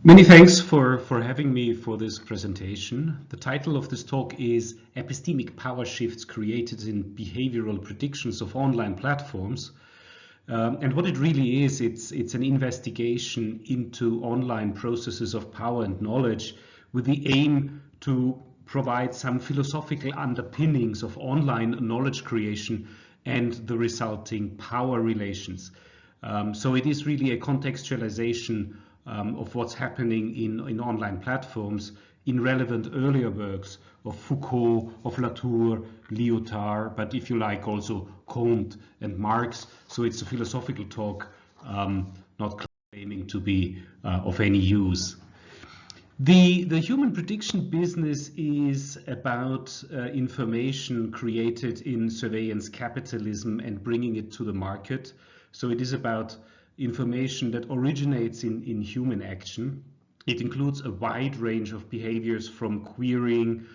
Many thanks for having me for this presentation. The title of this talk is Epistemic Power Shifts Created in Behavioral Predictions of Online Platforms. And what it really is, it's an investigation into online processes of power and knowledge with the aim to provide some philosophical underpinnings of online knowledge creation and the resulting power relations. So it is really a contextualization of what's happening in online platforms in relevant earlier works of Foucault, of Latour, Lyotard, but if you like also Comte and Marx. So it's a philosophical talk, not claiming to be of any use. The human prediction business is about information created in surveillance capitalism and bringing it to the market. So it is about information that originates in human action. It includes a wide range of behaviors from querying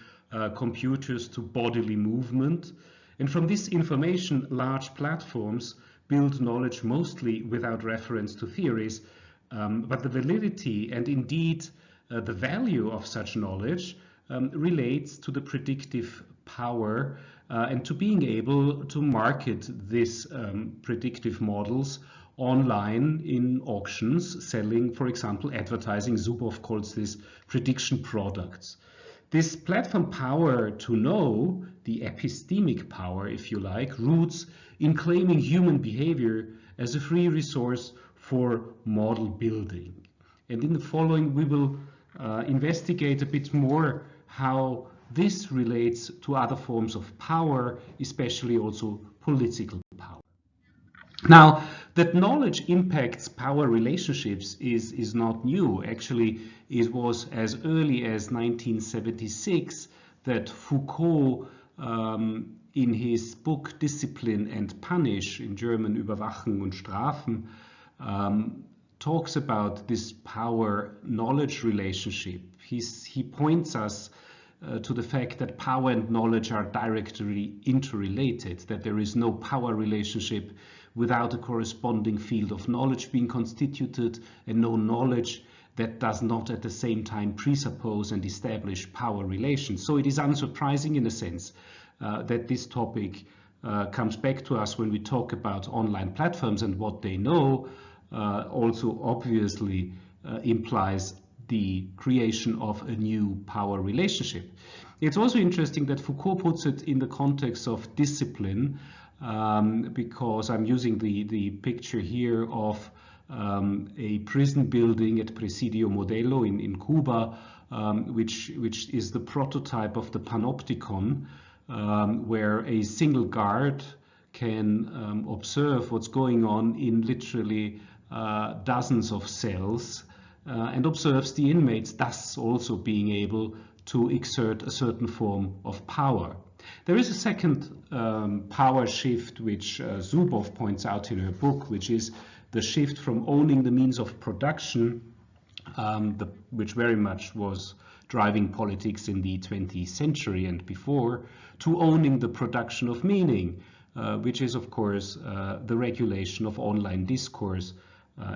computers to bodily movement. And from this information, large platforms build knowledge mostly without reference to theories, but the validity and indeed the value of such knowledge relates to the predictive power and to being able to market these predictive models online in auctions, selling, for example, advertising. Zuboff calls this prediction products. This platform power to know, the epistemic power, if you like, roots in claiming human behavior as a free resource for model building. And in the following, we will investigate a bit more how this relates to other forms of power, especially also political power. Now, that knowledge impacts power relationships is not new. Actually, it was as early as 1976 that Foucault, in his book Discipline and Punish, in German Überwachen und Strafen, talks about this power-knowledge relationship. He points us to the fact that power and knowledge are directly interrelated, that there is no power relationship without a corresponding field of knowledge being constituted, and no knowledge that does not at the same time presuppose and establish power relations. So it is unsurprising in a sense that this topic comes back to us when we talk about online platforms, and what they know also obviously implies the creation of a new power relationship. It's also interesting that Foucault puts it in the context of discipline, because I'm using the picture here of a prison building at Presidio Modelo in Cuba, which is the prototype of the panopticon, where a single guard can observe what's going on in literally dozens of cells and observes the inmates, thus also being able to exert a certain form of power. There is a second power shift which Zuboff points out in her book, which is the shift from owning the means of production, which very much was driving politics in the 20th century and before, to owning the production of meaning, which is of course the regulation of online discourse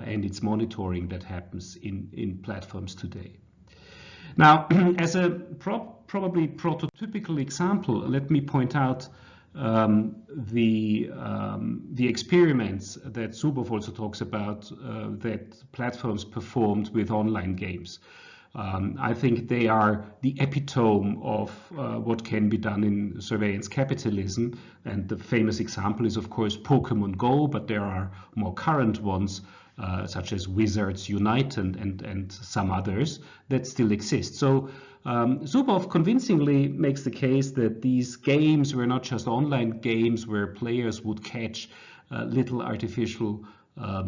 and its monitoring that happens in platforms today. Now, as a probably prototypical example, let me point out the experiments that Zuboff also talks about that platforms performed with online games. I think they are the epitome of what can be done in surveillance capitalism, and the famous example is of course Pokemon Go, but there are more current ones such as Wizards Unite and some others that still exist. So Zuboff convincingly makes the case that these games were not just online games where players would catch little artificial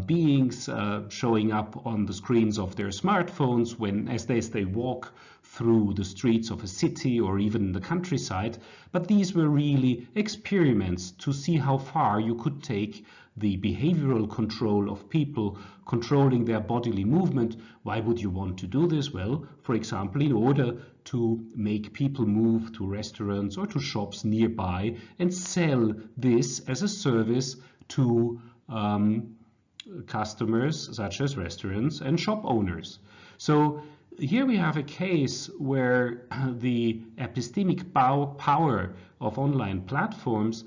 beings showing up on the screens of their smartphones as they walk through the streets of a city or even the countryside, but these were really experiments to see how far you could take the behavioral control of people, controlling their bodily movement. Why would you want to do this? Well, for example, in order to make people move to restaurants or to shops nearby and sell this as a service to customers such as restaurants and shop owners. So here we have a case where the epistemic power of online platforms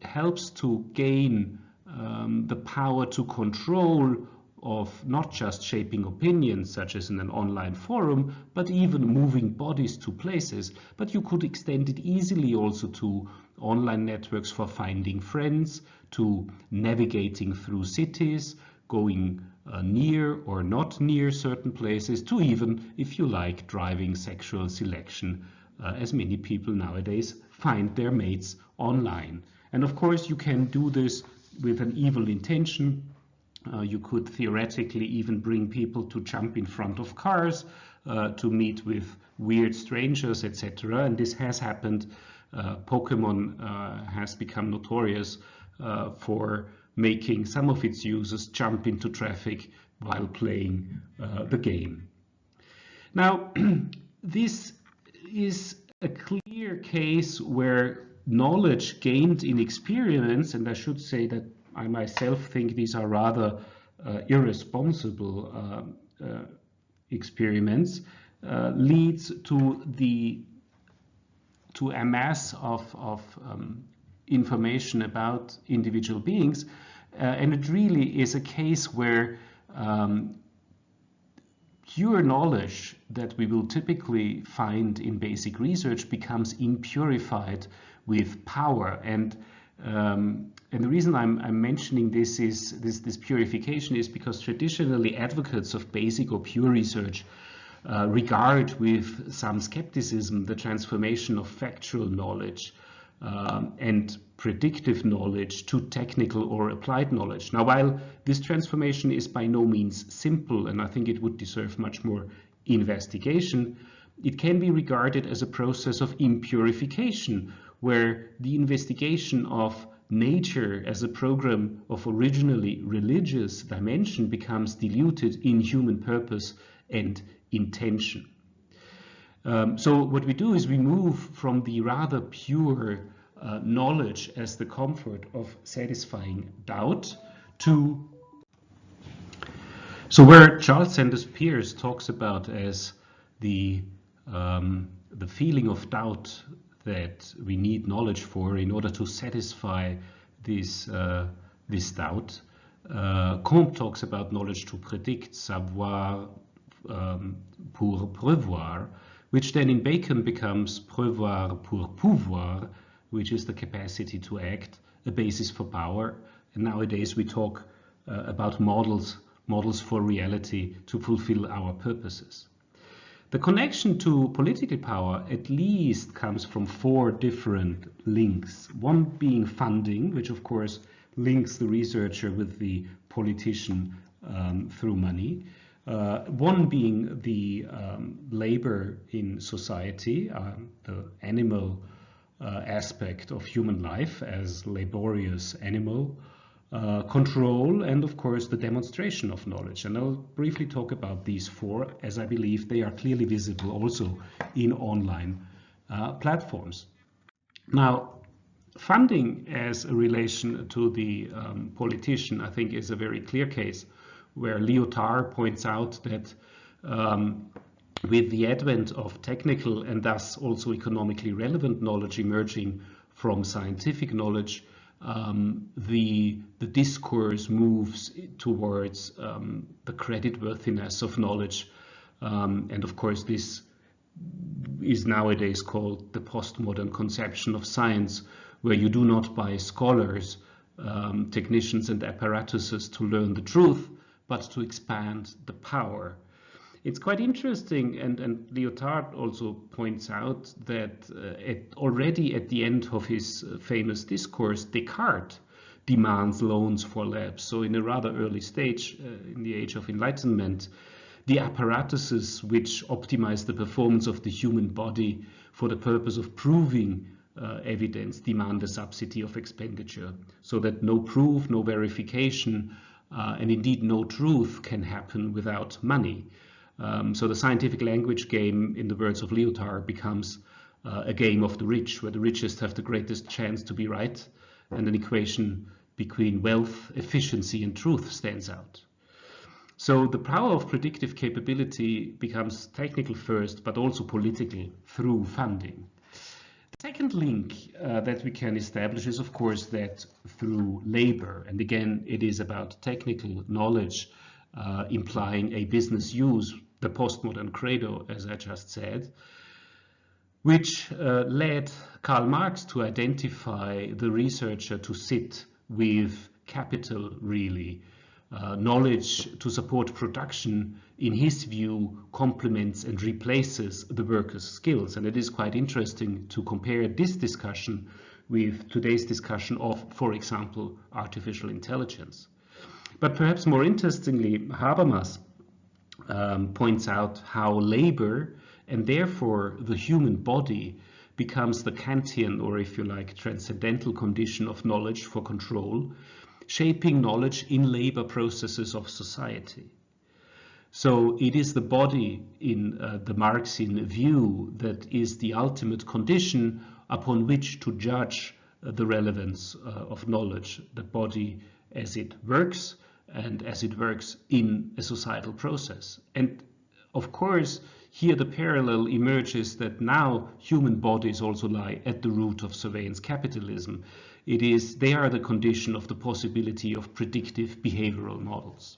helps to gain the power to control of not just shaping opinions, such as in an online forum, but even moving bodies to places. But you could extend it easily also to online networks for finding friends, to navigating through cities, going near or not near certain places, to even, if you like, driving sexual selection, as many people nowadays find their mates online. And of course, you can do this with an evil intention. You could theoretically even bring people to jump in front of cars, to meet with weird strangers, etc. And this has happened. Pokemon has become notorious for making some of its users jump into traffic while playing the game. Now, this is a clear case where knowledge gained in experiments, and I should say that I myself think these are rather irresponsible experiments, leads to a mass of information about individual beings, and it really is a case where pure knowledge that we will typically find in basic research becomes impurified with power. And the reason I'm mentioning this is this purification is because traditionally advocates of basic or pure research regard with some skepticism the transformation of factual knowledge and predictive knowledge to technical or applied knowledge. Now, while this transformation is by no means simple, and I think it would deserve much more investigation, it can be regarded as a process of impurification, where the investigation of nature as a program of originally religious dimension becomes diluted in human purpose and intention. So what we do is we move from the rather pure knowledge as the comfort of satisfying doubt to, so where Charles Sanders Peirce talks about as the feeling of doubt that we need knowledge for in order to satisfy this doubt. Comte talks about knowledge to predict, savoir pour prévoir, which then in Bacon becomes prévoir pour pouvoir, which is the capacity to act, a basis for power. And nowadays we talk about models for reality to fulfill our purposes. The connection to political power at least comes from 4 different links. One being funding, which of course links the researcher with the politician through money. One being the labor in society, the animal aspect of human life as laborious animal, control, and of course the demonstration of knowledge. And I'll briefly talk about these 4, as I believe they are clearly visible also in online platforms. Now, funding as a relation to the politician, I think, is a very clear case, where Latour points out that with the advent of technical and thus also economically relevant knowledge emerging from scientific knowledge, the discourse moves towards the creditworthiness of knowledge. And of course, this is nowadays called the postmodern conception of science, where you do not buy scholars, technicians and apparatuses to learn the truth, but to expand the power. It's quite interesting, and Lyotard also points out that already at the end of his famous discourse, Descartes demands loans for labs. So in a rather early stage, in the age of enlightenment, the apparatuses which optimize the performance of the human body for the purpose of proving evidence demand a subsidy of expenditure, so that no proof, no verification, and indeed no truth can happen without money. So the scientific language game, in the words of Lyotard, becomes a game of the rich, where the richest have the greatest chance to be right, and an equation between wealth, efficiency, and truth stands out. So the power of predictive capability becomes technical first, but also political through funding. The second link that we can establish is, of course, that through labor. And again, it is about technical knowledge implying a business use, the postmodern credo, as I just said, which led Karl Marx to identify the researcher to sit with capital, really. Knowledge to support production, in his view, complements and replaces the worker's skills. And it is quite interesting to compare this discussion with today's discussion of, for example, artificial intelligence. But perhaps more interestingly, Habermas points out how labor, and therefore the human body, becomes the Kantian, or if you like, transcendental condition of knowledge for control, shaping knowledge in labor processes of society. So it is the body in the Marxian view that is the ultimate condition upon which to judge the relevance of knowledge, the body as it works and as it works in a societal process. And of course, here the parallel emerges that now human bodies also lie at the root of surveillance capitalism. They are the condition of the possibility of predictive behavioral models.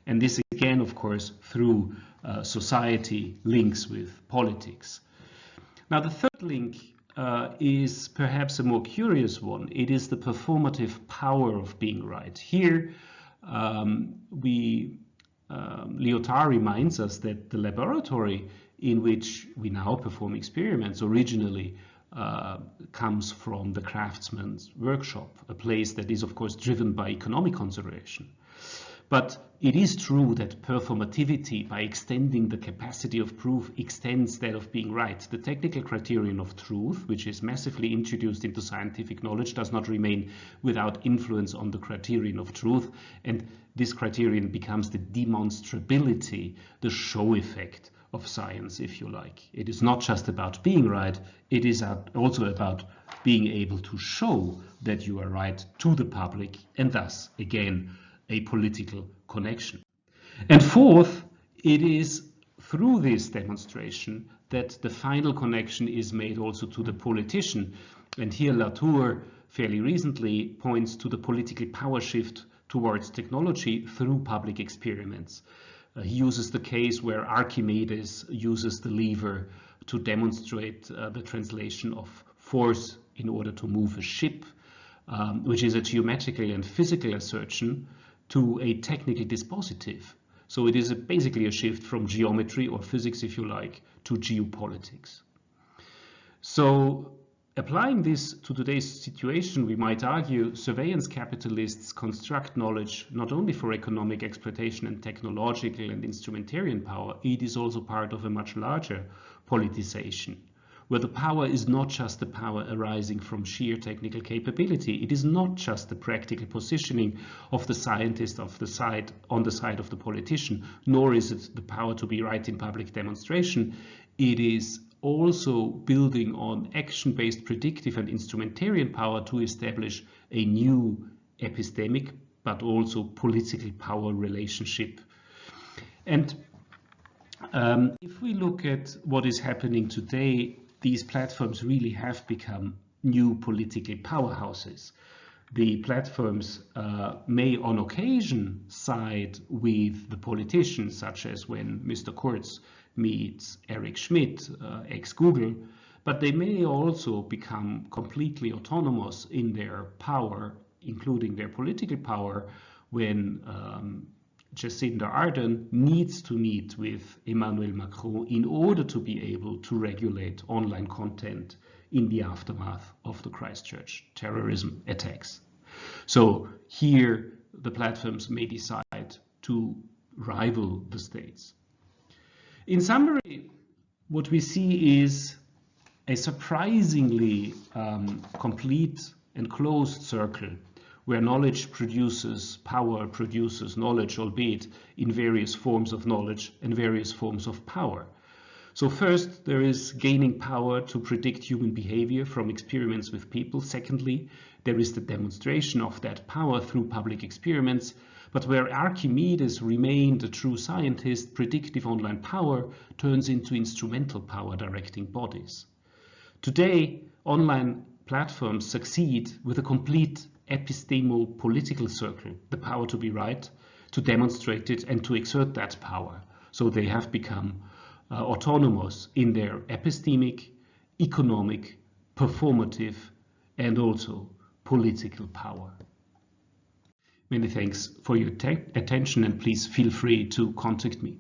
And this again, of course, through society links with politics. Now the third link is perhaps a more curious one. It is the performative power of being right. Here Lyotard reminds us that the laboratory in which we now perform experiments originally comes from the craftsman's workshop, a place that is of course driven by economic consideration. But it is true that performativity, by extending the capacity of proof, extends that of being right. The technical criterion of truth, which is massively introduced into scientific knowledge, does not remain without influence on the criterion of truth. And this criterion becomes the demonstrability, the show effect of science, if you like. It is not just about being right, it is also about being able to show that you are right to the public, and thus, again, a political connection. And fourth, it is through this demonstration that the final connection is made also to the politician. And here Latour fairly recently points to the political power shift towards technology through public experiments. He uses the case where Archimedes uses the lever to demonstrate the translation of force in order to move a ship, which is a geometrical and physical assertion, to a technical dispositive. So it is basically a shift from geometry or physics, if you like, to geopolitics. So applying this to today's situation, we might argue surveillance capitalists construct knowledge not only for economic exploitation and technological and instrumentarian power, it is also part of a much larger politicization, where the power is not just the power arising from sheer technical capability. It is not just the practical positioning of the scientist on the side of the politician, nor is it the power to be right in public demonstration. It is also building on action-based predictive and instrumentarian power to establish a new epistemic, but also political power relationship. And if we look at what is happening today, these platforms really have become new political powerhouses. The platforms may on occasion side with the politicians, such as when Mr. Kurz meets Erich Schmidt, ex-Google, but they may also become completely autonomous in their power, including their political power, when Jacinda Ardern needs to meet with Emmanuel Macron in order to be able to regulate online content in the aftermath of the Christchurch terrorism attacks. So here the platforms may decide to rival the states. In summary, what we see is a surprisingly complete and closed circle, where knowledge produces power, produces knowledge, albeit in various forms of knowledge and various forms of power. So first, there is gaining power to predict human behavior from experiments with people. Secondly, there is the demonstration of that power through public experiments. But where Archimedes remained a true scientist, predictive online power turns into instrumental power directing bodies. Today, online platforms succeed with a complete epistemo-political circle, the power to be right, to demonstrate it and to exert that power. So they have become autonomous in their epistemic, economic, performative, and also political power. Many thanks for your attention, and please feel free to contact me.